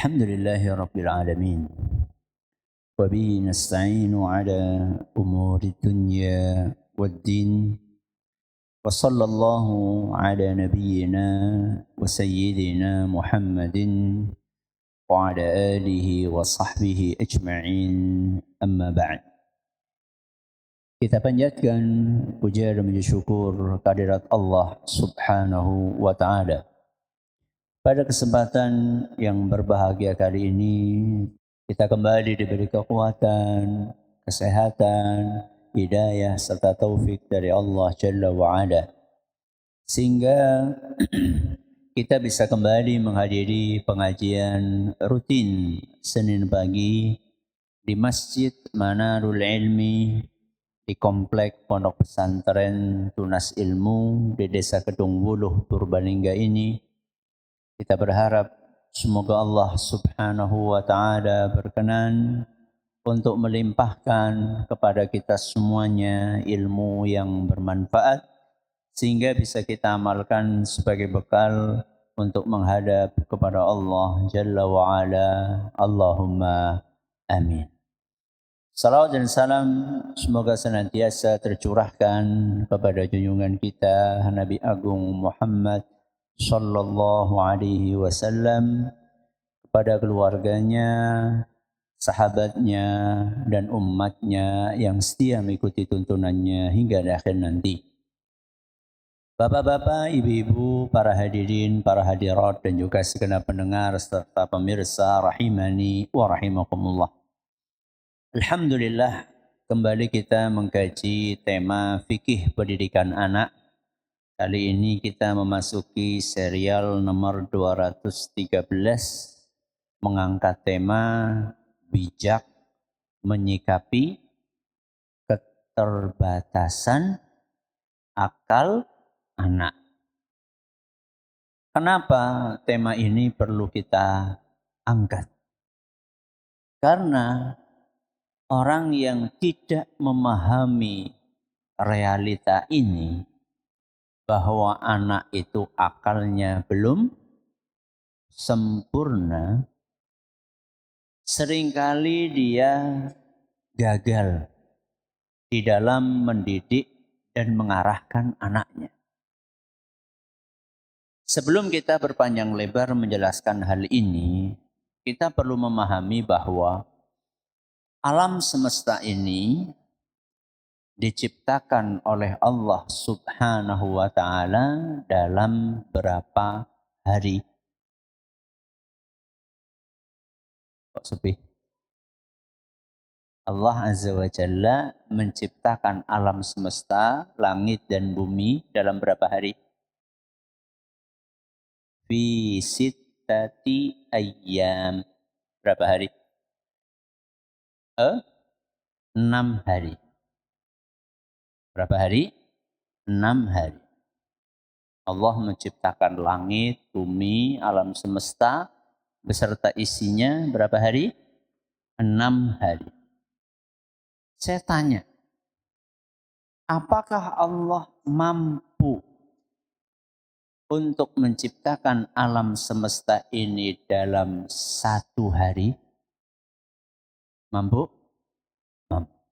الحمد لله رب العالمين وبه نستعين على أمور الدنيا والدين وصلى الله على نبينا وسيدنا محمد وعلى آله وصحبه أجمعين أما بعد. Kita panjatkan puja dan puji syukur kehadirat Allah Subhanahu wa taala. Pada kesempatan yang berbahagia kali ini, kita kembali diberi kekuatan, kesehatan, hidayah, serta taufik dari Allah Jalla wa'ala. Sehingga kita bisa kembali menghadiri pengajian rutin Senin pagi di Masjid Manarul Ilmi di Komplek Pondok Pesantren Tunas Ilmu di Desa Kedung Wuluh, Purbalingga ini. Kita berharap semoga Allah Subhanahu wa taala berkenan untuk melimpahkan kepada kita semuanya ilmu yang bermanfaat sehingga bisa kita amalkan sebagai bekal untuk menghadap kepada Allah Jalla wa Ala. Allahumma amin. Salawat dan salam semoga senantiasa tercurahkan kepada junjungan kita Nabi Agung Muhammad sallallahu alaihi wasallam, kepada keluarganya, sahabatnya, dan umatnya yang setia mengikuti tuntunannya hingga akhir nanti. Bapak-bapak, ibu-ibu, para hadirin, para hadirat, dan juga segenap pendengar serta pemirsa rahimani wa rahimakumullah. Alhamdulillah, kembali kita mengkaji tema fikih pendidikan anak. Kali ini kita memasuki serial nomor 213 mengangkat tema bijak menyikapi keterbatasan akal anak. Kenapa tema ini perlu kita angkat? Karena orang yang tidak memahami realita ini, bahwa anak itu akalnya belum sempurna, seringkali dia gagal di dalam mendidik dan mengarahkan anaknya. Sebelum kita berpanjang lebar menjelaskan hal ini, kita perlu memahami bahwa alam semesta ini diciptakan oleh Allah Subhanahu wa taala dalam berapa hari? Kok sepi? Allah Azza wa Jalla menciptakan alam semesta, langit dan bumi dalam berapa hari? Fi sittati ayyam. Berapa hari? 6 hari. Berapa hari? 6 hari. Allah menciptakan langit, bumi, alam semesta beserta isinya berapa hari? 6 hari. Saya tanya, apakah Allah mampu untuk menciptakan alam semesta ini dalam 1 hari? Mampu? Mampu.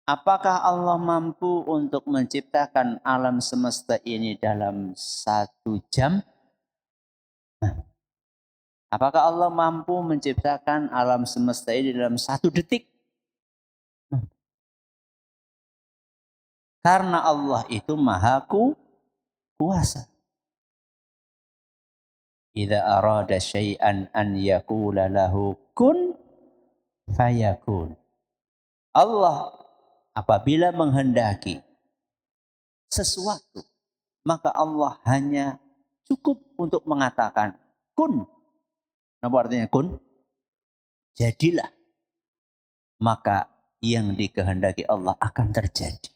Apakah Allah mampu untuk menciptakan alam semesta ini dalam 1 jam? Apakah Allah mampu menciptakan alam semesta ini dalam 1 detik? Karena Allah itu maha kuasa. Idza arada syai'an an yaqula lahu kun fayakun. Allah apabila menghendaki sesuatu, maka Allah hanya cukup untuk mengatakan kun. Apa artinya kun? Jadilah. Maka yang dikehendaki Allah akan terjadi.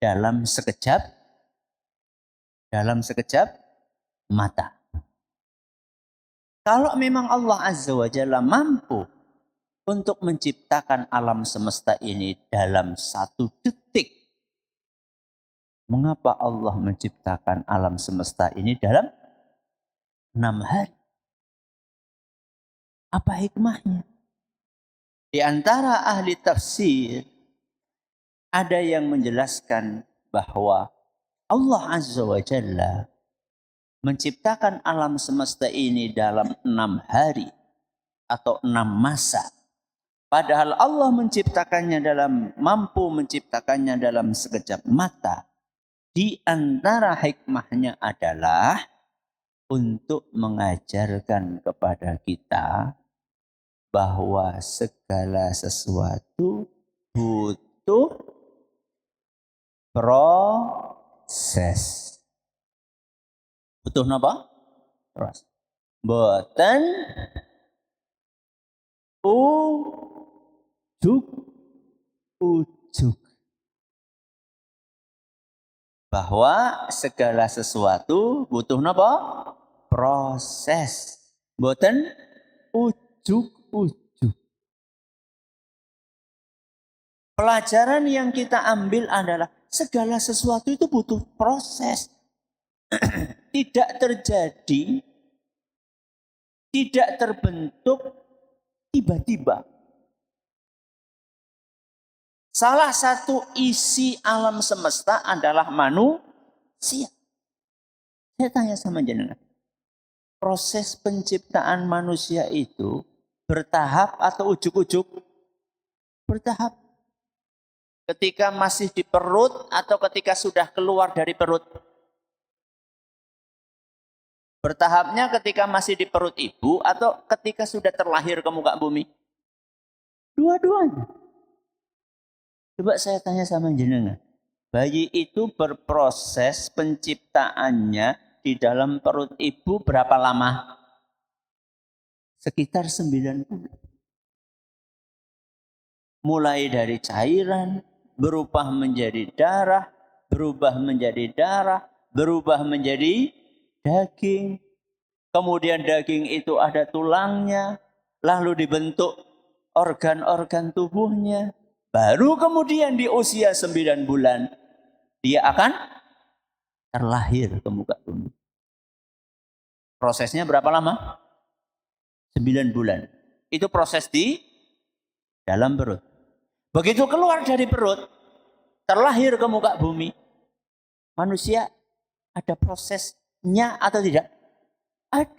Dalam sekejap mata. Kalau memang Allah Azza wa Jalla mampu untuk menciptakan alam semesta ini dalam 1 detik, mengapa Allah menciptakan alam semesta ini dalam 6 hari? Apa hikmahnya? Di antara ahli tafsir ada yang menjelaskan bahwa Allah Azza wa Jalla menciptakan alam semesta ini dalam 6 hari atau 6 masa. Padahal Allah mampu menciptakannya dalam sekejap mata. Di antara hikmahnya adalah untuk mengajarkan kepada kita bahwa segala sesuatu butuh proses. Butuh apa? Proses. Boten ujuk. Bahwa segala sesuatu butuh apa? Proses. Boten ujuk. Pelajaran yang kita ambil adalah segala sesuatu itu butuh proses. Tidak terjadi, tidak terbentuk tiba-tiba. Salah satu isi alam semesta adalah manusia. Saya tanya sama jenengan, proses penciptaan manusia itu bertahap atau ujuk-ujuk? Bertahap. Ketika masih di perut atau ketika sudah keluar dari perut? Bertahapnya ketika masih di perut ibu atau ketika sudah terlahir ke muka bumi? Dua-duanya. Coba saya tanya sama jenengan. Bayi itu berproses penciptaannya di dalam perut ibu berapa lama? Sekitar 9 bulan. Mulai dari cairan, berubah menjadi darah, berubah menjadi daging. Kemudian daging itu ada tulangnya, lalu dibentuk organ-organ tubuhnya. Baru kemudian di usia 9 bulan, dia akan terlahir ke muka bumi. Prosesnya berapa lama? 9 bulan. Itu proses di dalam perut. Begitu keluar dari perut, terlahir ke muka bumi. Manusia ada prosesnya atau tidak? Ada.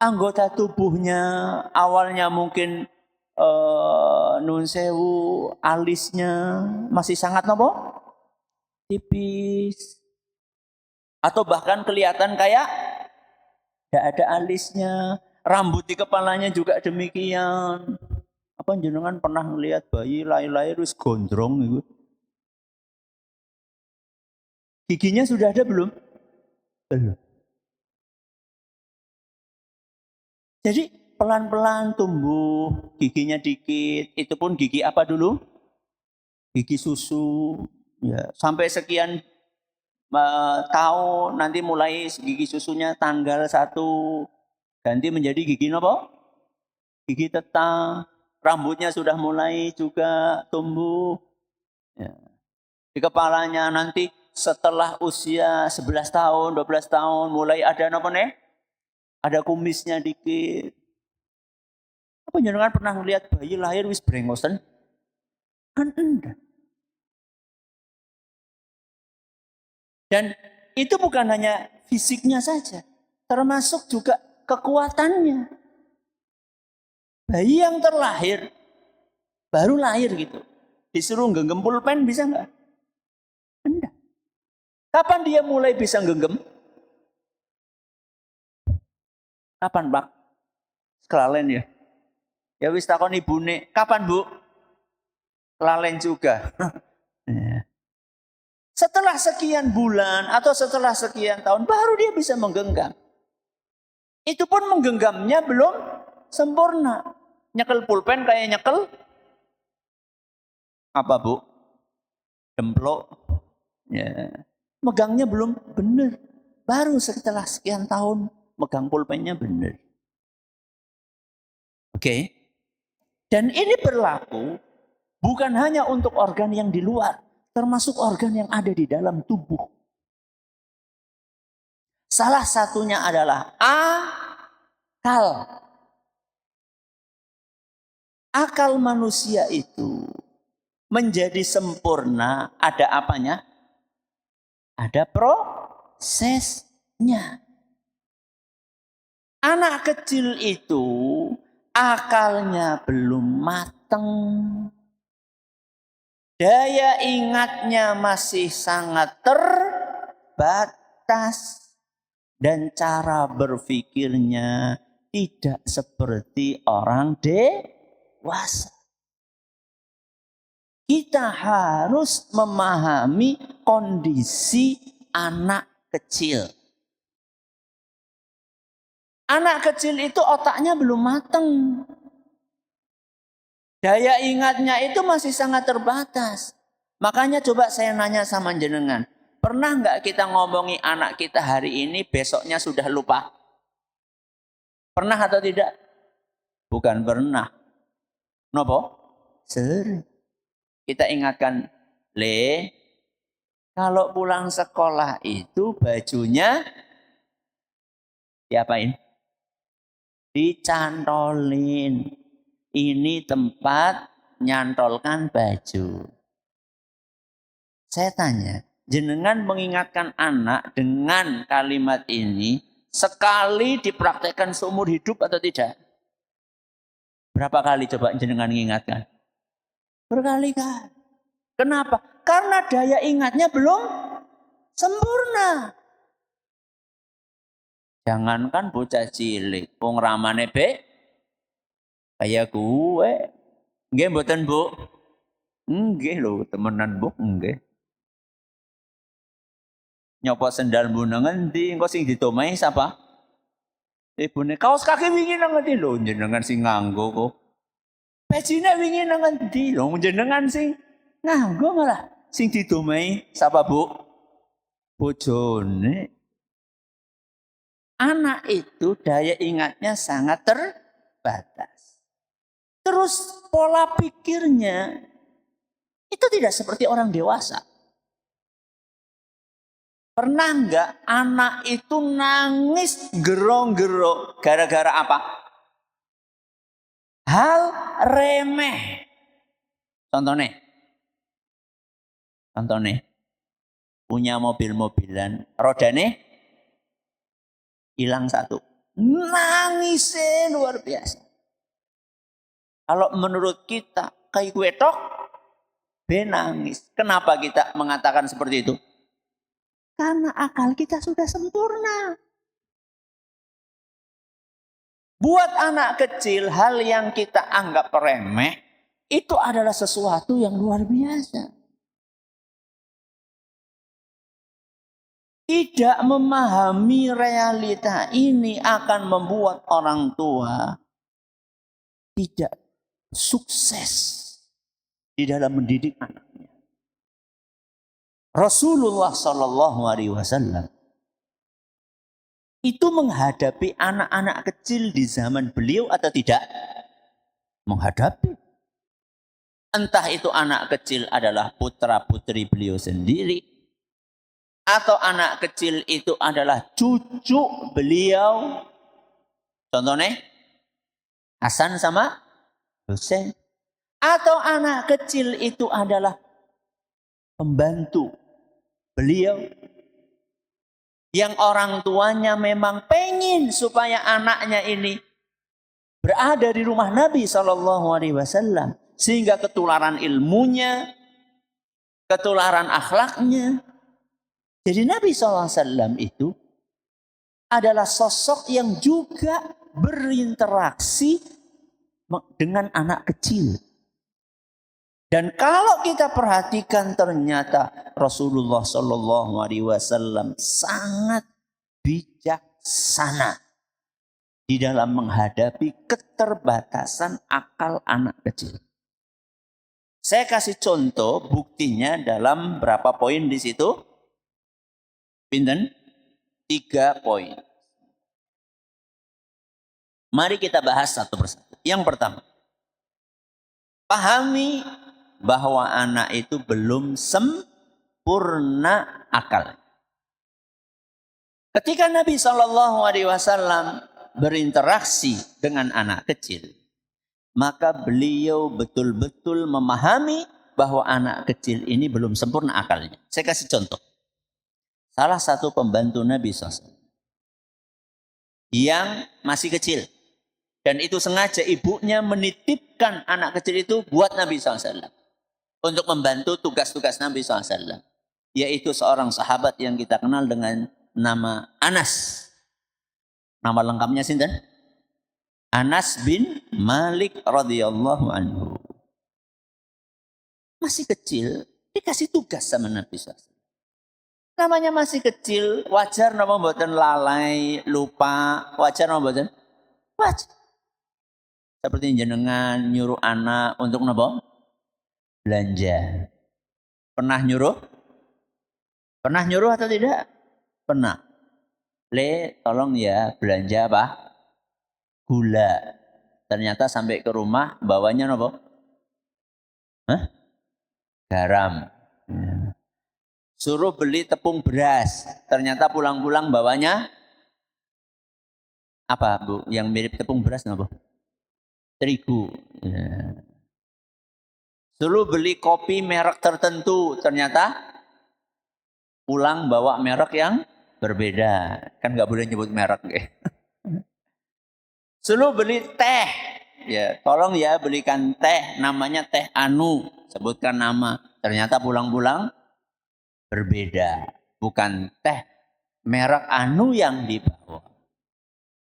Anggota tubuhnya awalnya mungkin nun sewu, alisnya masih sangat nopo? Tipis. Atau bahkan kelihatan kayak tidak ada alisnya. Rambut di kepalanya juga demikian. Apa jenengan pernah melihat bayi lahir terus gondrong itu? Giginya sudah ada belum? Belum. Jadi pelan-pelan tumbuh, giginya dikit. Itu pun gigi apa dulu? Gigi susu. Ya, sampai sekian tahun nanti mulai gigi susunya tanggal 1 ganti menjadi gigi apa? Gigi tetap. Rambutnya sudah mulai juga tumbuh. Ya. Di kepalanya nanti setelah usia 11 tahun, 12 tahun mulai ada apa nih? Ada kumisnya dikit. Apa jenengan pernah melihat bayi lahir wis brengosen? Kan enggak. Dan itu bukan hanya fisiknya saja, termasuk juga kekuatannya. Bayi yang terlahir, baru lahir gitu, disuruh genggam pulpen bisa nggak? Enggak. Kapan dia mulai bisa genggam? Kapan, Pak? Kelalen ya? Ya wis takon ibune, kapan, Bu? Kelalen juga. Setelah sekian bulan atau setelah sekian tahun, baru dia bisa menggenggam. Itu pun menggenggamnya belum sempurna. Nyekel pulpen kayak nyekel apa, Bu? Demplok. Ya. Megangnya belum benar. Baru setelah sekian tahun megang pulpennya benar. Oke. Dan ini berlaku bukan hanya untuk organ yang di luar, termasuk organ yang ada di dalam tubuh. Salah satunya adalah akal. Akal manusia itu menjadi sempurna, ada apanya? Ada prosesnya. Anak kecil itu akalnya belum mateng. Daya ingatnya masih sangat terbatas. Dan cara berpikirnya tidak seperti orang dewasa. Kita harus memahami kondisi anak kecil. Anak kecil itu otaknya belum mateng. Daya ingatnya itu masih sangat terbatas. Makanya coba saya nanya sama jenengan. Pernah nggak kita ngomongi anak kita hari ini, besoknya sudah lupa? Pernah atau tidak? Bukan pernah. Nopo? Sering. Kita ingatkan, Le, kalau pulang sekolah itu bajunya diapain? Dicantolin. Ini tempat nyantolkan baju. Saya tanya, jenengan mengingatkan anak dengan kalimat ini sekali dipraktekkan seumur hidup atau tidak? Berapa kali coba jenengan mengingatkan? Berkali-kali. Kenapa? Karena daya ingatnya belum sempurna. Jangankan bocah cilik, wong ramane kayak gue. Nggih mboten, Bu? Nggih lho, temenan, Bu, nggih. Nyopot sendal bu nang ngendi, engko sing ditomahi sapa? Ibune kaos kaki wingi nang ngendi lho, jenengan sing nganggo kok. Pecine wingi nang ngendi lho, jenengan sing nganggo malah sing ditomahi sapa, Bu? Bojone. Anak itu daya ingatnya sangat terbatas. Terus pola pikirnya itu tidak seperti orang dewasa. Pernah enggak anak itu nangis gerong-gerong gara-gara apa? Hal remeh. Contohnya punya mobil-mobilan, rodane hilang satu. Nangisnya luar biasa. Kalau menurut kita kayak gue tok, nangis. Kenapa kita mengatakan seperti itu? Karena akal kita sudah sempurna. Buat anak kecil, hal yang kita anggap remeh, itu adalah sesuatu yang luar biasa. Tidak memahami realita ini akan membuat orang tua tidak sukses di dalam mendidik anaknya. Rasulullah Shallallahu Alaihi Wasallam itu menghadapi anak-anak kecil di zaman beliau atau tidak? Menghadapi. Entah itu anak kecil adalah putra-putri beliau sendiri, atau anak kecil itu adalah cucu beliau. Contohnya Hasan sama Husain. Atau anak kecil itu adalah pembantu beliau yang orang tuanya memang pengen supaya anaknya ini berada di rumah Nabi SAW sehingga ketularan ilmunya, ketularan akhlaknya. Jadi Nabi SAW itu adalah sosok yang juga berinteraksi dengan anak kecil. Dan kalau kita perhatikan ternyata Rasulullah Shallallahu Alaihi Wasallam sangat bijaksana di dalam menghadapi keterbatasan akal anak kecil. Saya kasih contoh buktinya dalam berapa poin di situ? Pinten? 3 poin. Mari kita bahas satu persatu. Yang pertama, pahami bahwa anak itu belum sempurna akal. Ketika Nabi SAW berinteraksi dengan anak kecil, maka beliau betul-betul memahami bahwa anak kecil ini belum sempurna akalnya. Saya kasih contoh. Salah satu pembantu Nabi SAW yang masih kecil, dan itu sengaja ibunya menitipkan anak kecil itu buat Nabi SAW untuk membantu tugas-tugas Nabi SAW, yaitu seorang sahabat yang kita kenal dengan nama Anas. Nama lengkapnya sinten? Anas bin Malik radhiyallahu anhu. Masih kecil, dikasih tugas sama Nabi SAW. Namanya masih kecil, wajar nama mboten lalai, lupa, wajar nama mboten? Wajar. Seperti jenengan nyuruh anak untuk napa? Belanja. Pernah nyuruh? Pernah nyuruh atau tidak? Pernah. Le, tolong ya belanja apa? Gula. Ternyata sampai ke rumah bawanya apa? Hah? Garam. Ya. Suruh beli tepung beras. Ternyata pulang-pulang bawanya apa, Bu? Yang mirip tepung beras apa? Terigu. Ya. Suruh beli kopi merek tertentu. Ternyata pulang bawa merek yang berbeda. Kan nggak boleh nyebut merek. Suruh beli teh. Ya, tolong ya belikan teh. Namanya teh anu. Sebutkan nama. Ternyata pulang-pulang berbeda. Bukan teh merek anu yang dibawa.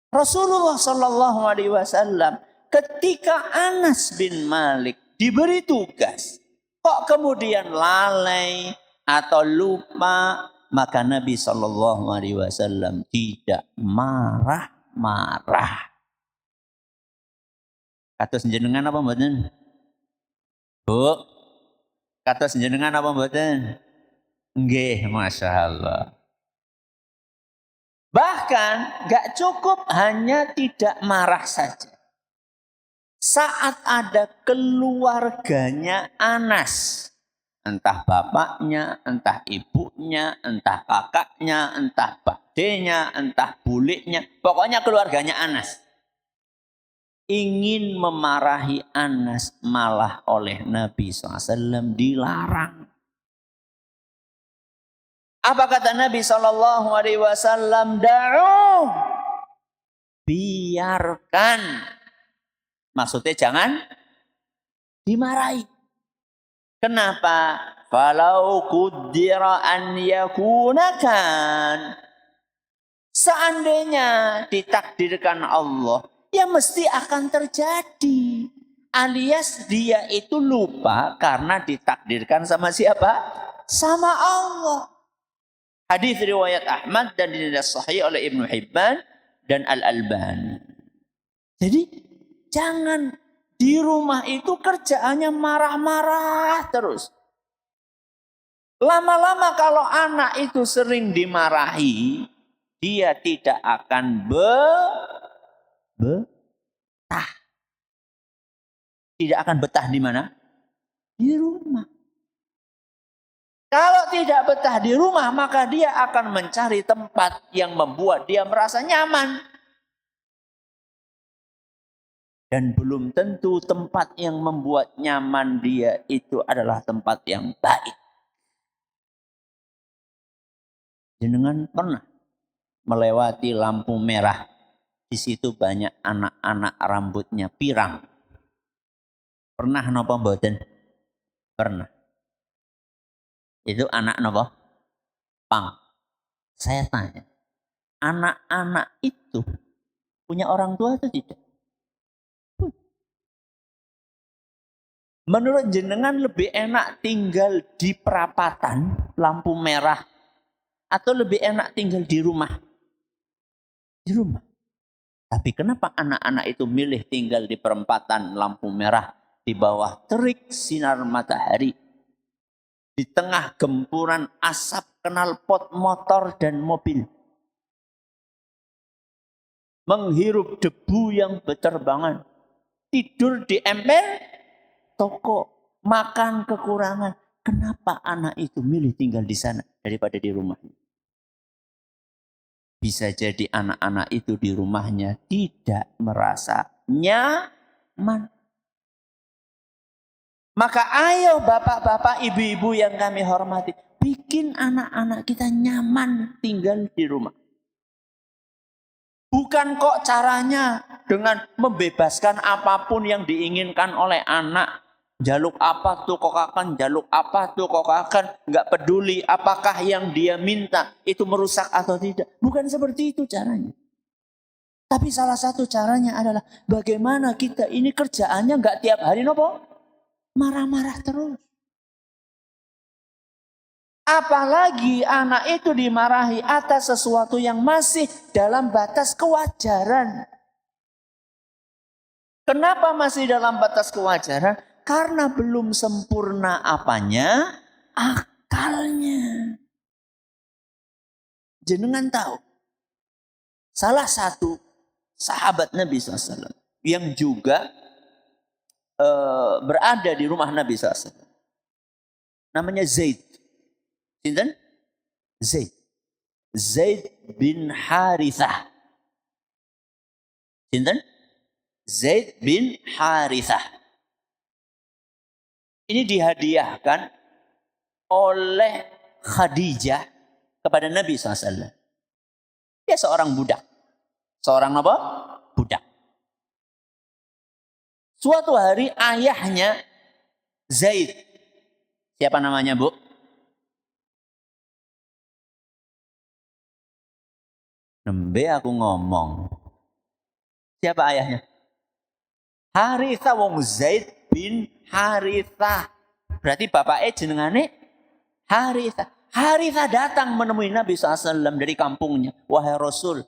Rasulullah Shallallahu Alaihi Wasallam ketika Anas bin Malik diberi tugas, kok kemudian lalai atau lupa, maka Nabi Shallallahu Alaihi Wasallam tidak marah-marah. Kata senjenengan apa mboten? Bu, kata senjenengan apa mboten? Nggih, Masya Allah. Bahkan gak cukup hanya tidak marah saja. Saat ada keluarganya Anas, entah bapaknya, entah ibunya, entah kakaknya, entah badenya, entah buliknya, pokoknya keluarganya Anas ingin memarahi Anas, malah oleh Nabi SAW dilarang. Apa kata Nabi SAW? Da'u, biarkan. Maksudnya jangan dimarahi. Kenapa? Falau qaddara an yakunakan. Seandainya ditakdirkan Allah, ya mesti akan terjadi. Alias dia itu lupa karena ditakdirkan sama siapa? Sama Allah. Hadis riwayat Ahmad dan dinilai sahih oleh Ibnu Hibban dan Al-Albani. Jadi jangan di rumah itu kerjaannya marah-marah terus. Lama-lama kalau anak itu sering dimarahi, dia tidak akan betah. Tidak akan betah di mana? Di rumah. Kalau tidak betah di rumah, maka dia akan mencari tempat yang membuat dia merasa nyaman. Dan belum tentu tempat yang membuat nyaman dia itu adalah tempat yang baik. Jenengan pernah melewati lampu merah. Di situ banyak anak-anak rambutnya pirang. Pernah napa mboten? Pernah. Itu anak napa? Pang. Saya tanya, anak-anak itu punya orang tua atau tidak? Menurut jenengan lebih enak tinggal di perapatan lampu merah atau lebih enak tinggal di rumah? Di rumah. Tapi kenapa anak-anak itu milih tinggal di perempatan lampu merah di bawah terik sinar matahari? Di tengah gempuran asap knalpot motor dan mobil. Menghirup debu yang berterbangan. Tidur di ember toko. Makan kekurangan. Kenapa anak itu milih tinggal di sana daripada di rumah? Bisa jadi anak-anak itu di rumahnya tidak merasa nyaman. Maka ayo bapak-bapak, ibu-ibu yang kami hormati, bikin anak-anak kita nyaman tinggal di rumah. Bukan kok caranya dengan membebaskan apapun yang diinginkan oleh anak. Jaluk apa tuh kok akan, jaluk apa tuh kok akan. Nggak peduli apakah yang dia minta itu merusak atau tidak. Bukan seperti itu caranya. Tapi salah satu caranya adalah bagaimana kita ini kerjaannya nggak tiap hari nopo marah-marah terus. Apalagi anak itu dimarahi atas sesuatu yang masih dalam batas kewajaran. Kenapa masih dalam batas kewajaran? Karena belum sempurna apanya? Akalnya. Jenengan tahu, salah satu sahabat Nabi SAW yang juga berada di rumah Nabi SAW. Namanya Zaid. Sinten? Zaid. Zaid bin Harithah. Sinten? Zaid bin Harithah. Ini dihadiahkan oleh Khadijah kepada Nabi SAW. Dia seorang budak. Seorang apa? Budak. Suatu hari ayahnya Zaid. Siapa namanya, Bu? Nembe aku ngomong. Siapa ayahnya? Harithah wong Zaid bin Harithah. Berarti bapaknya jenengane Harithah. Harithah datang menemui Nabi SAW dari kampungnya. Wahai Rasul.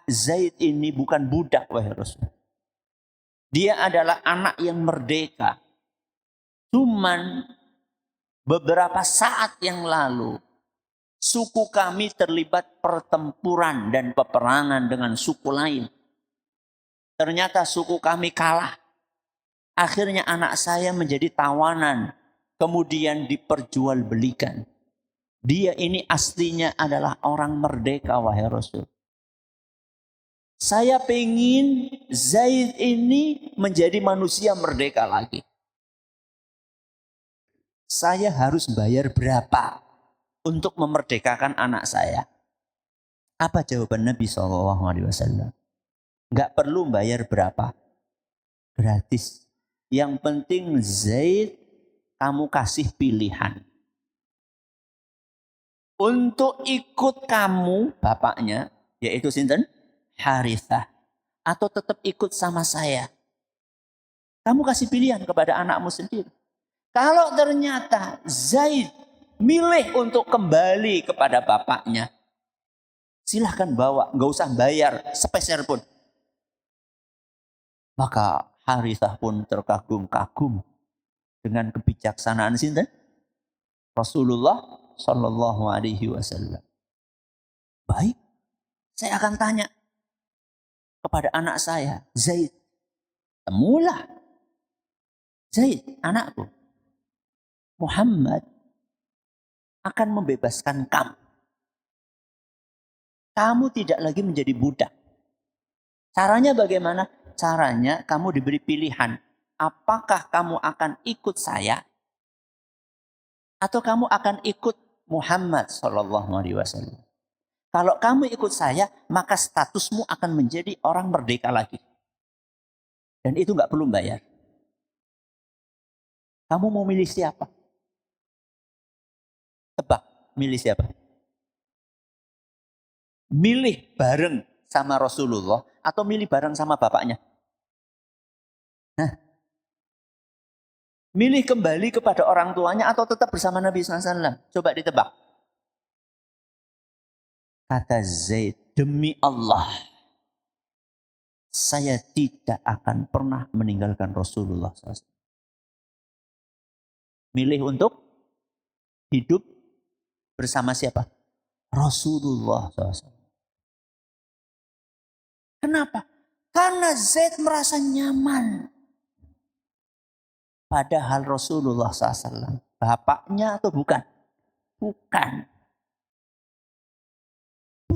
Zaid ini bukan budak, wahai Rasul. Dia adalah anak yang merdeka. Cuman beberapa saat yang lalu, suku kami terlibat pertempuran dan peperangan dengan suku lain. Ternyata suku kami kalah. Akhirnya anak saya menjadi tawanan. Kemudian diperjualbelikan. Dia ini aslinya adalah orang merdeka, wahai Rasul. Saya pengen Zaid ini menjadi manusia merdeka lagi. Saya harus bayar berapa untuk memerdekakan anak saya? Apa jawaban Nabi SAW? Nggak perlu bayar berapa. Gratis. Yang penting Zaid kamu kasih pilihan. Untuk ikut kamu, bapaknya, yaitu sinten? Harithah. Atau tetap ikut sama saya. Kamu kasih pilihan kepada anakmu sendiri. Kalau ternyata Zaid milih untuk kembali kepada bapaknya, silahkan bawa, nggak usah bayar sepeser pun. Maka Harithah pun terkagum-kagum dengan kebijaksanaan sinten? Rasulullah Shallallahu Alaihi Wasallam. Baik, saya akan tanya kepada anak saya, Zaid, temulah Zaid, anakku. Muhammad akan membebaskan kamu. Kamu tidak lagi menjadi budak. Caranya bagaimana? Caranya kamu diberi pilihan. Apakah kamu akan ikut saya? Atau kamu akan ikut Muhammad Sallallahu Alaihi Wasallam? Kalau kamu ikut saya, maka statusmu akan menjadi orang merdeka lagi. Dan itu nggak perlu bayar. Kamu mau milih siapa? Tebak, milih siapa? Milih bareng sama Rasulullah atau milih bareng sama bapaknya? Nah, milih kembali kepada orang tuanya atau tetap bersama Nabi SAW? Coba ditebak. Kata Zaid, demi Allah, saya tidak akan pernah meninggalkan Rasulullah SAW. Milih untuk hidup bersama siapa? Rasulullah SAW. Kenapa? Karena Zaid merasa nyaman. Padahal Rasulullah SAW, bapaknya atau bukan? Bukan.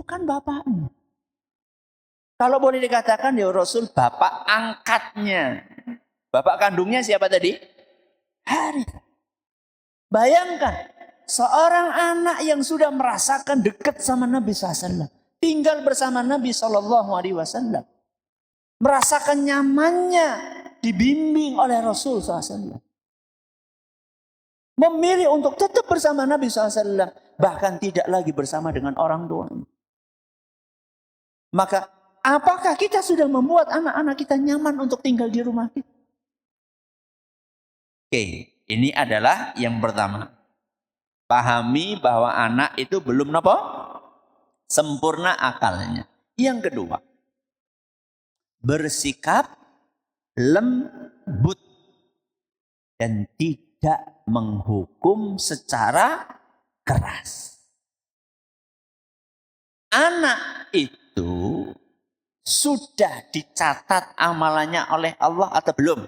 Bukan bapaknya. Kalau boleh dikatakan ya Rasul bapak angkatnya. Bapak kandungnya siapa tadi? Harith. Bayangkan, seorang anak yang sudah merasakan dekat sama Nabi SAW. Tinggal bersama Nabi SAW. Merasakan nyamannya dibimbing oleh Rasul SAW. Memilih untuk tetap bersama Nabi SAW. Bahkan tidak lagi bersama dengan orang tuanya. Maka apakah kita sudah membuat anak-anak kita nyaman untuk tinggal di rumah kita? Oke, ini adalah yang pertama. Pahami bahwa anak itu belum sempurna akalnya. Yang kedua, bersikap lembut dan tidak menghukum secara keras. Anak itu sudah dicatat amalannya oleh Allah atau belum?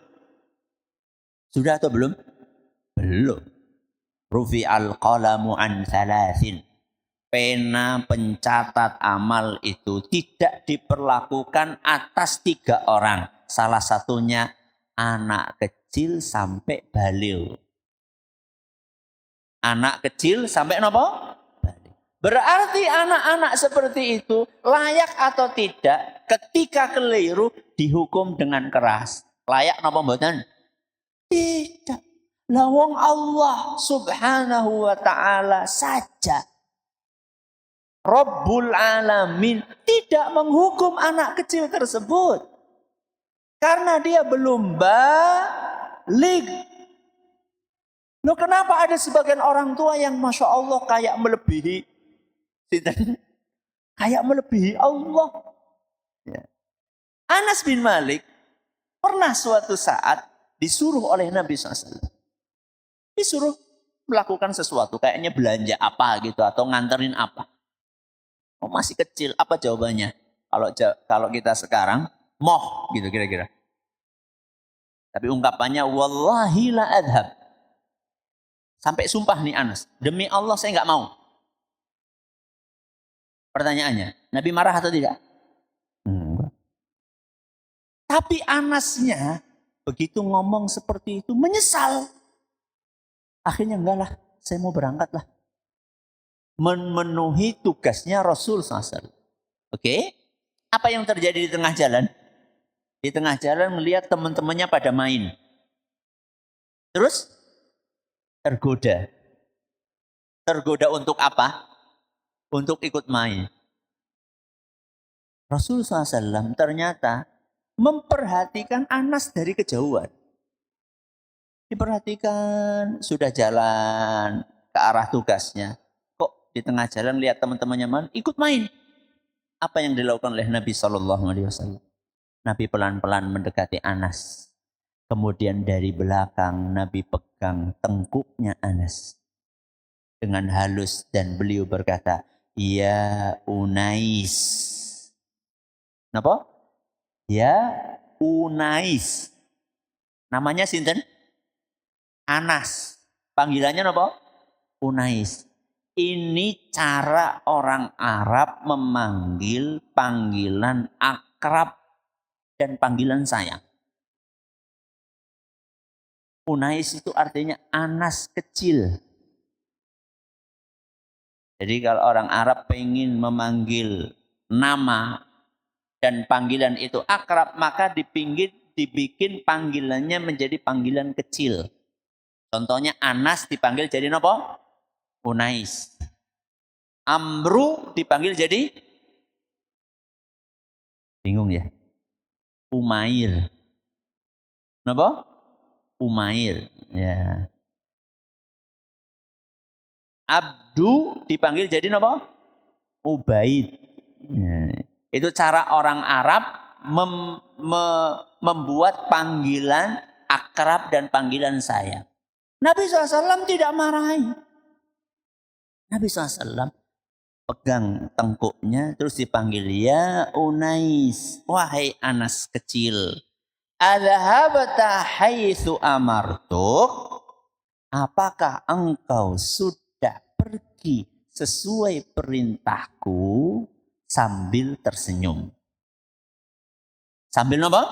Sudah atau belum? Belum. Rufi'al qalamu an thalathin. Pena pencatat amal itu tidak diperlakukan atas 3 orang. Salah satunya anak kecil sampai baligh. Anak kecil sampai napa? Berarti anak-anak seperti itu layak atau tidak ketika keliru dihukum dengan keras. Layak napa mboten? Tidak. Lawang Allah subhanahu wa ta'ala saja. Rabbul alamin tidak menghukum anak kecil tersebut. Karena dia belum baligh. Loh kenapa ada sebagian orang tua yang Masya Allah kayak melebihi kayak melebihi Allah. Ya. Anas bin Malik pernah suatu saat disuruh oleh Nabi SAW. Disuruh melakukan sesuatu. Kayaknya belanja apa gitu. Atau nganterin apa. Oh masih kecil. Apa jawabannya? Kalau kita sekarang. Moh gitu kira-kira. Tapi ungkapannya. Wallahi la adhab. Sampai sumpah nih Anas. Demi Allah saya nggak mau. Pertanyaannya, Nabi marah atau tidak? Enggak. Tapi Anasnya begitu ngomong seperti itu menyesal. Akhirnya enggak lah, saya mau berangkat lah. Memenuhi tugasnya Rasul SAW. Oke? Apa yang terjadi di tengah jalan? Di tengah jalan melihat teman-temannya pada main. Terus tergoda. Tergoda untuk apa? Untuk ikut main. Rasulullah SAW ternyata memperhatikan Anas dari kejauhan. Diperhatikan, sudah jalan ke arah tugasnya. Kok di tengah jalan lihat teman-temannya main, ikut main. Apa yang dilakukan oleh Nabi SAW? Nabi pelan-pelan mendekati Anas. Kemudian dari belakang Nabi pegang tengkuknya Anas. Dengan halus dan beliau berkata, Ya Unais. Napa? Ya Unais. Namanya sinten? Anas. Panggilannya napa? Unais. Ini cara orang Arab memanggil panggilan akrab dan panggilan sayang. Unais itu artinya Anas kecil. Jadi kalau orang Arab pengen memanggil nama dan panggilan itu akrab, maka dibikin panggilannya menjadi panggilan kecil. Contohnya Anas dipanggil jadi apa? Unais. Amru dipanggil jadi? Bingung ya? Umair. Kenapa? Umair. Ya. Abdu dipanggil jadi apa? Ubaid. Ya. Itu cara orang Arab membuat panggilan akrab dan panggilan sayang. Nabi SAW tidak marahi. Nabi SAW pegang tengkuknya terus dipanggil ya Unais. Wahai Anas kecil. Adhabata haitsu amartuk. Apakah engkau sudah pergi sesuai perintahku? sambil tersenyum. Sambil apa?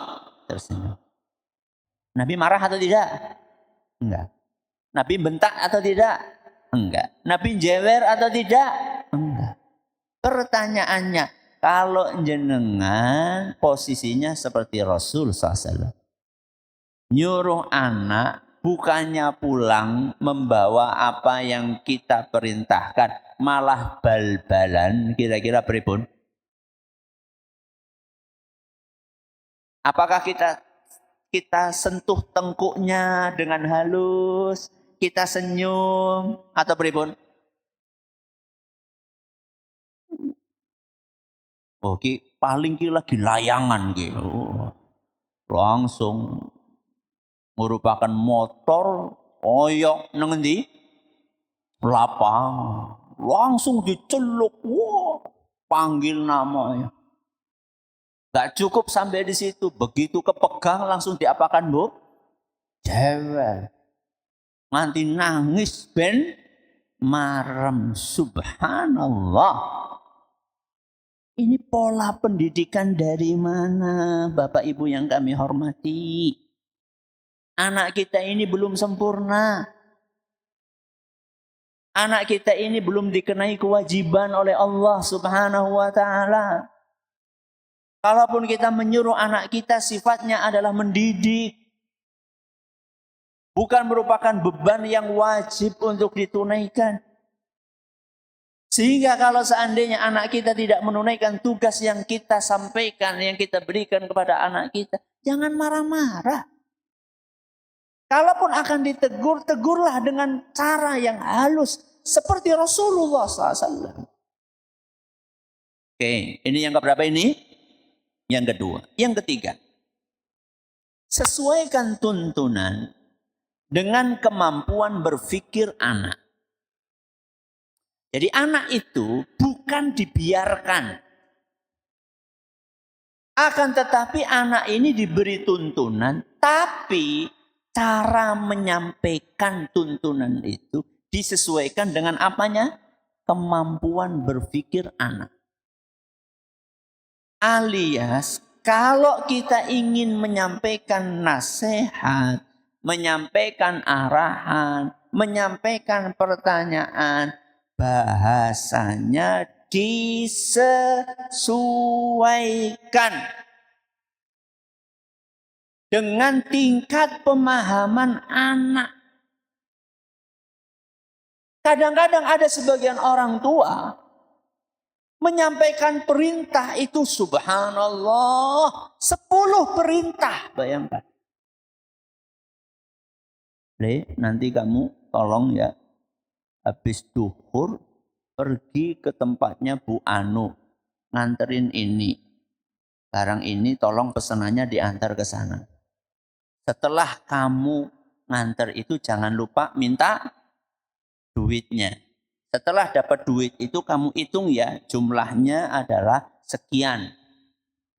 Tersenyum. Nabi marah atau tidak? Enggak. Nabi bentak atau tidak? Enggak. Nabi jewer atau tidak? Enggak. Pertanyaannya, kalau jenengan posisinya seperti Rasul SAW, nyuruh anak bukannya pulang membawa apa yang kita perintahkan, malah bal-balan, kira-kira pripun? Apakah kita sentuh tengkuknya dengan halus, kita senyum atau pripun? Oh, paling lagi layangan gitu. Langsung merupakan motor oyok nang endi? Lapang. Langsung diceluk. Wah, panggil namanya. Gak cukup sampai di situ. Begitu kepegang langsung diapakan, Bu? Jewel. Nganti nangis ben marem. Subhanallah. Ini pola pendidikan dari mana, Bapak Ibu yang kami hormati? Anak kita ini belum sempurna. Anak kita ini belum dikenai kewajiban oleh Allah Subhanahu wa Ta'ala. Kalaupun kita menyuruh anak kita, sifatnya adalah mendidik. Bukan merupakan beban yang wajib untuk ditunaikan. Sehingga kalau seandainya anak kita tidak menunaikan tugas yang kita sampaikan, yang kita berikan kepada anak kita, jangan marah-marah. Kalaupun akan ditegur, tegurlah dengan cara yang halus. Seperti Rasulullah SAW. Oke, ini yang keberapa ini? Yang kedua. Yang ketiga. Sesuaikan tuntunan dengan kemampuan berpikir anak. Jadi anak itu bukan dibiarkan. Akan tetapi anak ini diberi tuntunan, tapi cara menyampaikan tuntunan itu disesuaikan dengan apanya? Kemampuan berpikir anak. Alias kalau kita ingin menyampaikan nasihat, menyampaikan arahan, menyampaikan pertanyaan, bahasanya disesuaikan dengan tingkat pemahaman anak. Kadang-kadang ada sebagian orang tua menyampaikan perintah itu subhanallah 10 perintah, bayangkan. Nanti kamu tolong ya, habis duhur pergi ke tempatnya Bu Anu, nganterin ini. Barang ini tolong pesanannya diantar ke sana. Setelah kamu nganter itu jangan lupa minta duitnya. Setelah dapat duit itu kamu hitung ya, jumlahnya adalah sekian.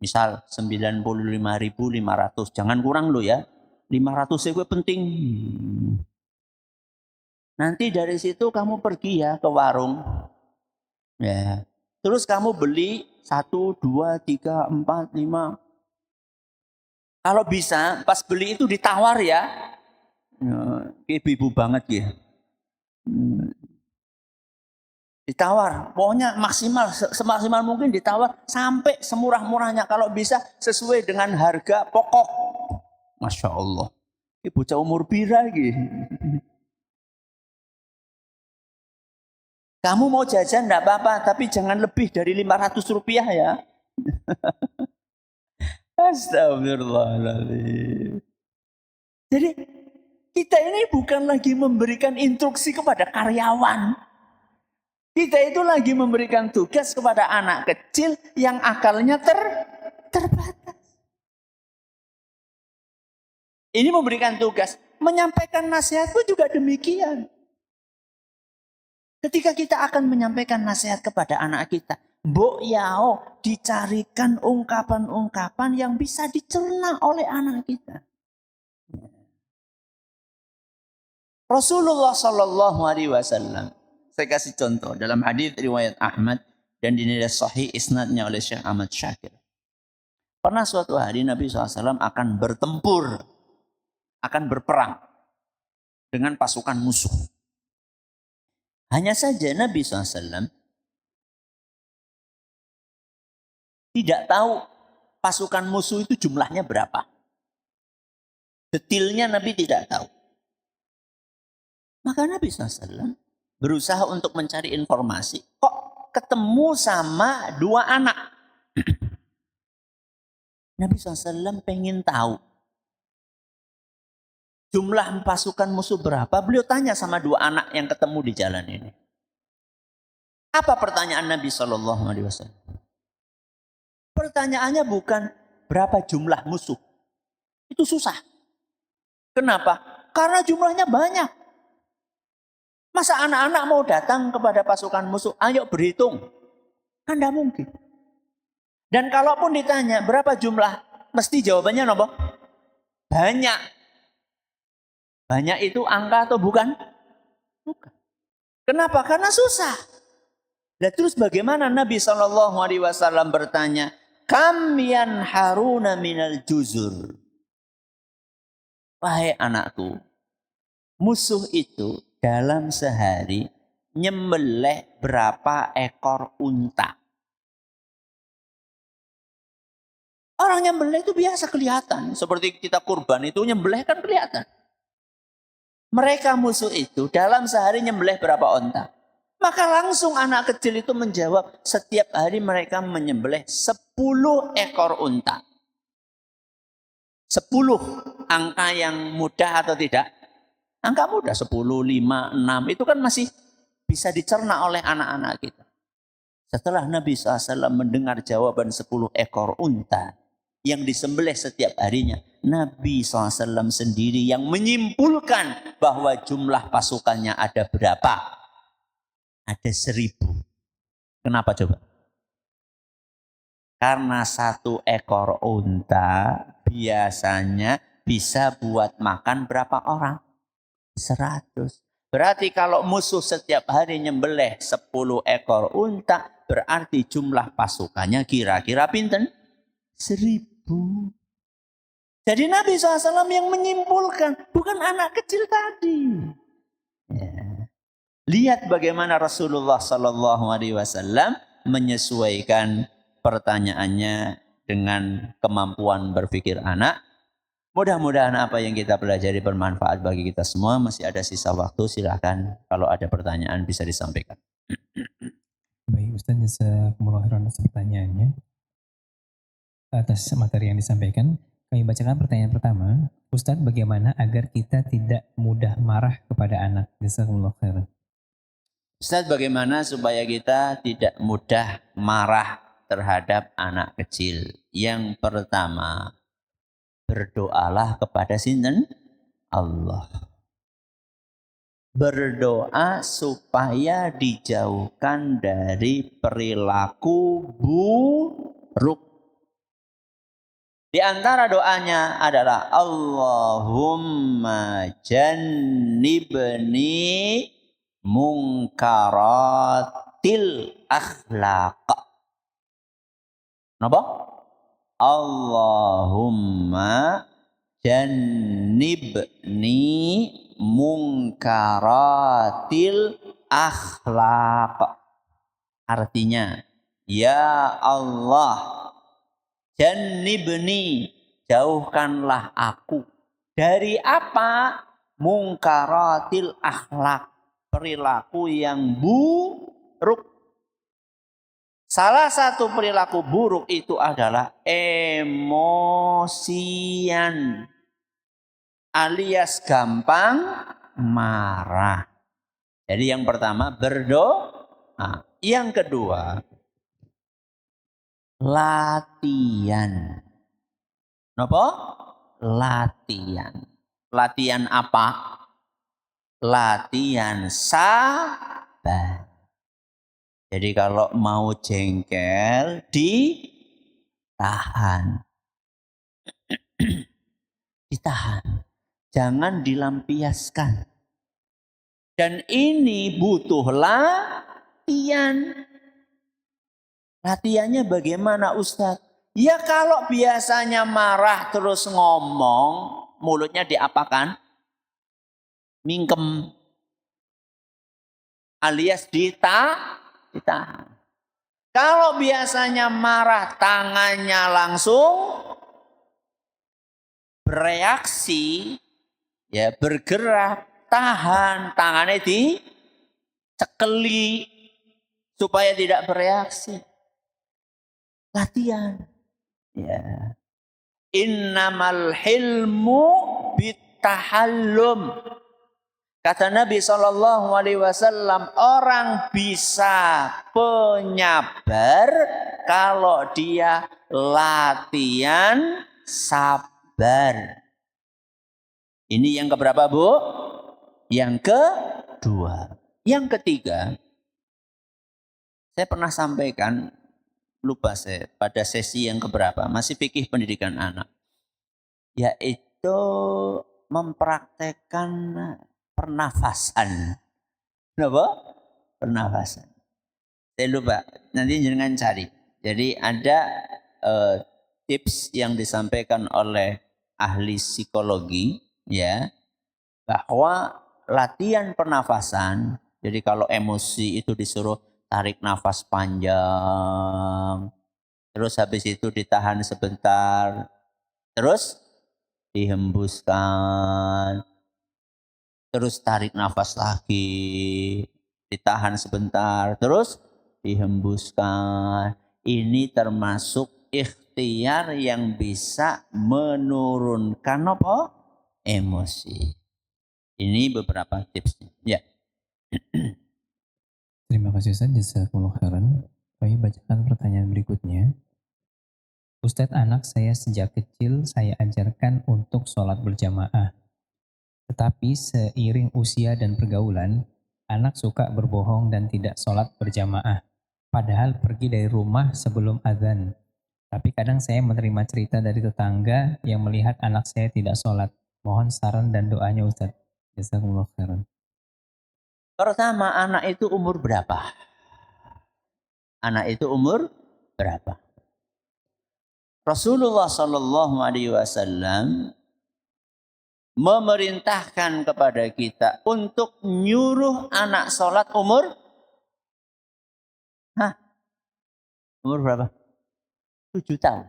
Misal 95.500, jangan kurang lo ya. 500 itu penting. Nanti dari situ kamu pergi ya ke warung. Ya. Terus kamu beli 1, 2, 3, 4, 5. Kalau bisa pas beli itu ditawar ya. Ibu-ibu banget ya. Ditawar, pokoknya maksimal, semaksimal mungkin ditawar sampai semurah-murahnya. Kalau bisa sesuai dengan harga pokok. Masya Allah. Ibu bocah umur pira gitu. Kamu mau jajan enggak apa-apa, tapi jangan lebih dari 500 rupiah ya. Astagfirullahaladzim. Jadi kita ini bukan lagi memberikan instruksi kepada karyawan. Kita itu lagi memberikan tugas kepada anak kecil yang akalnya terbatas. Ini memberikan tugas. Menyampaikan nasihat pun juga demikian. Ketika kita akan menyampaikan nasihat kepada anak kita, mbok yao dicarikan ungkapan-ungkapan yang bisa dicerna oleh anak kita. Rasulullah Shallallahu Alaihi Wasallam, saya kasih contoh dalam hadis riwayat Ahmad, dan dinilai sahih isnadnya oleh Syekh Ahmad Syakir. Pernah suatu hari Nabi SAW akan bertempur, akan berperang dengan pasukan musuh. Hanya saja Nabi SAW tidak tahu pasukan musuh itu jumlahnya berapa. Detailnya Nabi tidak tahu. Maka Nabi SAW berusaha untuk mencari informasi. Kok ketemu sama dua anak? Nabi SAW pengen tahu jumlah pasukan musuh berapa. Beliau tanya sama dua anak yang ketemu di jalan ini. Apa pertanyaan Nabi SAW? Pertanyaannya bukan berapa jumlah musuh. Itu susah. Kenapa? Karena jumlahnya banyak. Masa anak-anak mau datang kepada pasukan musuh, ayo berhitung. Kan tidak mungkin. Dan kalaupun ditanya berapa jumlah, mesti jawabannya apa? Banyak. Banyak itu angka atau bukan? Bukan. Kenapa? Karena susah. Dan terus bagaimana Nabi SAW bertanya, kam yanharuna minal juzur. Wahai anakku, musuh itu dalam sehari nyembelih berapa ekor unta. Orang nyembelih itu biasa kelihatan. Seperti kita kurban itu nyembelih kan kelihatan. Mereka musuh itu dalam sehari nyembelih berapa unta. Maka langsung anak kecil itu menjawab, setiap hari mereka menyembelih 10 ekor unta. 10 angka yang mudah atau tidak? Angka mudah, 10, 5, 6 itu kan masih bisa dicerna oleh anak-anak kita. Setelah Nabi SAW mendengar jawaban 10 ekor unta yang disembelih setiap harinya, Nabi SAW sendiri yang menyimpulkan bahwa jumlah pasukannya ada berapa? Ada 1000. Kenapa coba? Karena 1 ekor unta biasanya bisa buat makan berapa orang? 100. Berarti kalau musuh setiap hari nyembelih 10 ekor unta, berarti jumlah pasukannya kira-kira pinten? 1000. Jadi Nabi SAW yang menyimpulkan, bukan anak kecil tadi. Ya. Lihat bagaimana Rasulullah SAW menyesuaikan pertanyaannya dengan kemampuan berpikir anak. Mudah-mudahan apa yang kita pelajari bermanfaat bagi kita semua. Masih ada sisa waktu, silakan kalau ada pertanyaan bisa disampaikan. Baik Ustaz, jazakumullah khairan atas pertanyaannya. Atas materi yang disampaikan, kami bacakan pertanyaan pertama. Ustaz, bagaimana agar kita tidak mudah marah kepada anak? Jazakumullah khairan. Ustaz, bagaimana supaya kita tidak mudah marah terhadap anak kecil? Yang pertama, berdoalah kepada sinten? Allah. Berdoa supaya dijauhkan dari perilaku buruk. Di antara doanya adalah Allahumma jannibni munkaratil akhlaq. Napa? Allahumma jannibni munkaratil akhlaq. Artinya, ya Allah, jannibni, jauhkanlah aku dari apa? Munkaratil akhlaq, perilaku yang buruk. Salah satu perilaku buruk itu adalah emosian, alias gampang marah. Jadi yang pertama berdoa. Yang kedua, latihan. Napa? Latihan. Latihan apa? Latihan sabar. Jadi kalau mau jengkel, ditahan. Ditahan. Jangan dilampiaskan. Dan ini butuh latihan. Latihannya bagaimana Ustadz? Ya kalau biasanya marah terus ngomong, mulutnya diapakan? Mingkem. Alias ditahan. Kalau biasanya marah tangannya langsung bereaksi, ya bergerak, tahan, tangannya dicekeli supaya tidak bereaksi. Latihan. Ya. Innamal hilmu bitahallum. Kata Nabi SAW, orang bisa penyabar kalau dia latihan sabar. Ini yang keberapa, Bu? Yang kedua. Yang ketiga, saya pernah sampaikan, lupa saya, pada sesi yang keberapa, masih fikih pendidikan anak. Yaitu mempraktekkan pernafasan. Kenapa? Pernafasan. Saya lupa, nanti jangan cari. Jadi ada tips yang disampaikan oleh ahli psikologi, ya, bahwa latihan pernafasan, jadi kalau emosi itu disuruh tarik nafas panjang, terus habis itu ditahan sebentar, terus dihembuskan, terus tarik nafas lagi, ditahan sebentar, terus dihembuskan. Ini termasuk ikhtiar yang bisa menurunkan apa? Emosi. Ini beberapa tipsnya. Ya. Terima kasih Ustaz, jazakumullah khairan. Kami bacakan pertanyaan berikutnya. Ustadz, anak saya sejak kecil saya ajarkan untuk sholat berjamaah. Tetapi seiring usia dan pergaulan, anak suka berbohong dan tidak sholat berjamaah. Padahal pergi dari rumah sebelum azan. Tapi kadang saya menerima cerita dari tetangga yang melihat anak saya tidak sholat. Mohon saran dan doanya Ustadz. Jazakumullah khairan. Pertama, anak itu umur berapa? Anak itu umur berapa? Rasulullah Shallallahu Alaihi Wasallam memerintahkan kepada kita untuk nyuruh anak sholat umur, umur berapa? 7 tahun.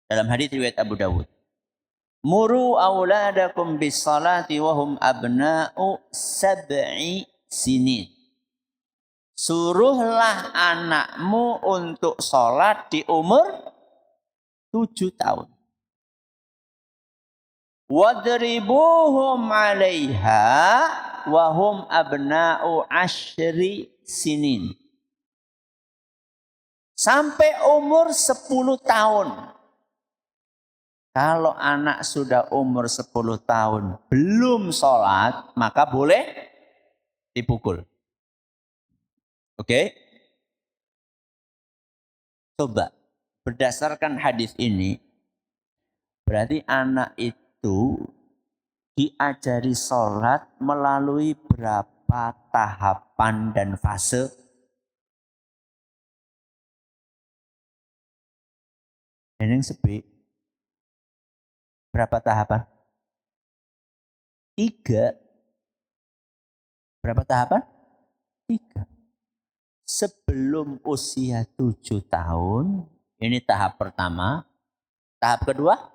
Dalam hadits riwayat Abu Dawud. Muru auladakum bis salati wahum abna'u sab'i sinin. Suruhlah anakmu untuk sholat di umur 7 tahun. Wadribuhum 'alaiha wahum abna'u 10 sinin. Sampai umur 10 tahun. Kalau anak sudah umur 10 tahun belum sholat, maka boleh dipukul. Oke? Coba, berdasarkan hadis ini, berarti anak itu diajari sholat melalui berapa tahapan dan fase? Ini sepi. Berapa tahapan? 3. Berapa tahapan? 3. Sebelum usia 7 tahun, ini tahap pertama. Tahap kedua,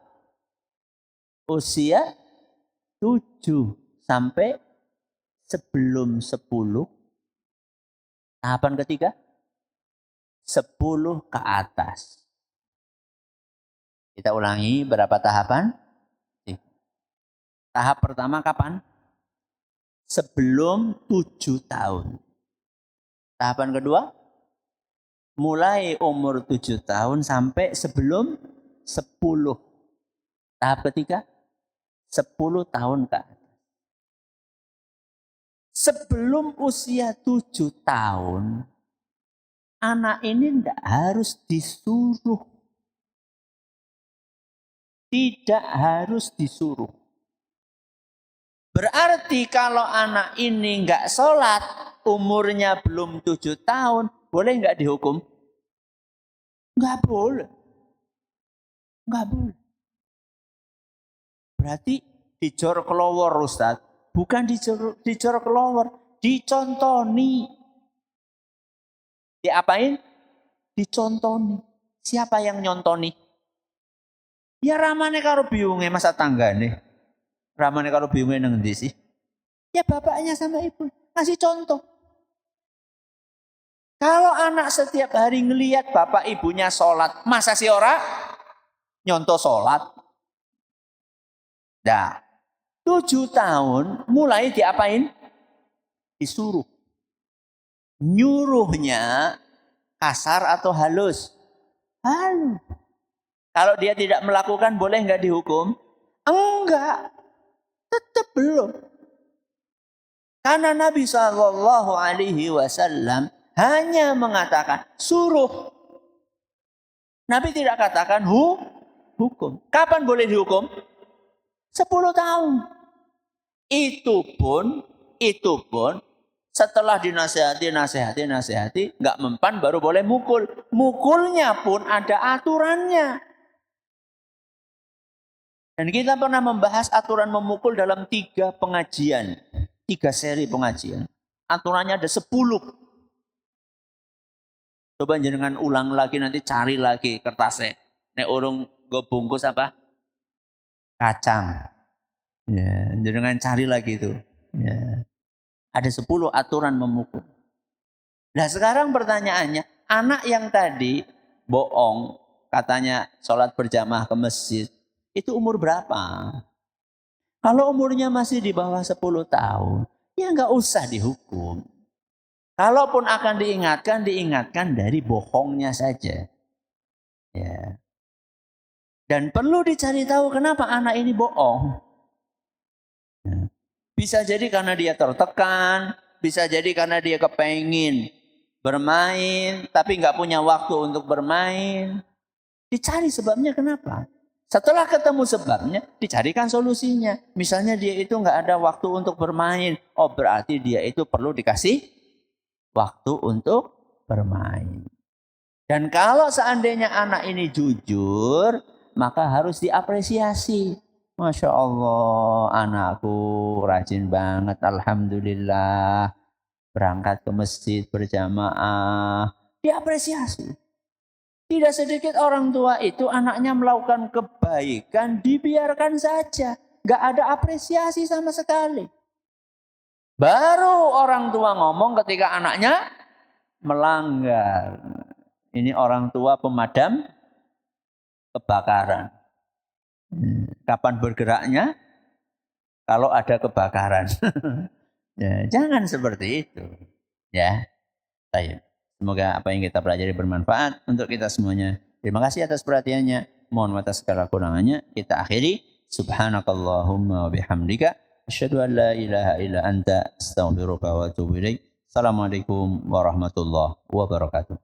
usia 7 sampai sebelum 10. Tahapan ketiga, 10 ke atas. Kita ulangi berapa tahapan? Tahap pertama kapan? Sebelum 7 tahun. Tahapan kedua, mulai umur 7 tahun sampai sebelum 10. Tahap ketiga, 10 tahun ke atas. Sebelum usia 7 tahun, anak ini tidak harus disuruh. Tidak harus disuruh. Berarti kalau anak ini nggak sholat, umurnya belum 7 tahun, boleh nggak dihukum? Nggak boleh. Nggak boleh. Berarti dijor kelowor Ustaz. Bukan dijor kelowor. Dicontoni. Diapain? Dicontoni. Siapa yang nyontoni? Ya ramane karo biunge masa tanggane. Ramane karo biunge nang endi sih? Ya bapaknya sama ibu. Ngasih contoh. Kalau anak setiap hari ngelihat bapak ibunya sholat, masa si ora nyontoh sholat? Nah, 7 tahun mulai diapain? Disuruh. Nyuruhnya kasar atau halus? Halus. Kalau dia tidak melakukan boleh nggak dihukum? Enggak. Tetap belum. Karena Nabi Shallallahu Alaihi Wasallam hanya mengatakan suruh. Nabi tidak katakan hukum. Kapan boleh dihukum? 10 tahun. Itu pun setelah dinasehati, nggak mempan baru boleh mukul. Mukulnya pun ada aturannya. Dan kita pernah membahas aturan memukul dalam 3 pengajian. 3 seri pengajian. Aturannya ada 10. Coba jenengan ulang lagi, nanti cari lagi kertasnya. Nek urung go bungkus apa? Kacang. Ya, jenengan cari lagi itu. Ya. Ada 10 aturan memukul. Nah sekarang pertanyaannya, anak yang tadi bohong, katanya sholat berjamaah ke masjid, itu umur berapa? Kalau umurnya masih di bawah 10 tahun, ya nggak usah dihukum. Kalaupun akan diingatkan dari bohongnya saja. Ya. Dan perlu dicari tahu kenapa anak ini bohong. Ya. Bisa jadi karena dia tertekan, bisa jadi karena dia kepengin bermain, tapi nggak punya waktu untuk bermain. Dicari sebabnya kenapa. Setelah ketemu sebabnya, dicarikan solusinya. Misalnya dia itu nggak ada waktu untuk bermain. Oh berarti dia itu perlu dikasih waktu untuk bermain. Dan kalau seandainya anak ini jujur, maka harus diapresiasi. Masya Allah, anakku rajin banget, alhamdulillah. Berangkat ke masjid berjamaah, diapresiasi. Tidak sedikit orang tua itu anaknya melakukan kebaikan, dibiarkan saja. Gak ada apresiasi sama sekali. Baru orang tua ngomong ketika anaknya melanggar. Ini orang tua pemadam kebakaran. Kapan bergeraknya? Kalau ada kebakaran. Ya, jangan seperti itu. Ya, baik. Semoga apa yang kita pelajari bermanfaat untuk kita semuanya. Terima kasih atas perhatiannya. Mohon maaf atas segala kurangannya. Kita akhiri. Subhanakallahumma wa bihamdika. Asyhadu an la ilaha illa anta astaghfiruka wa atubu ilaik. Assalamualaikum warahmatullahi wabarakatuh.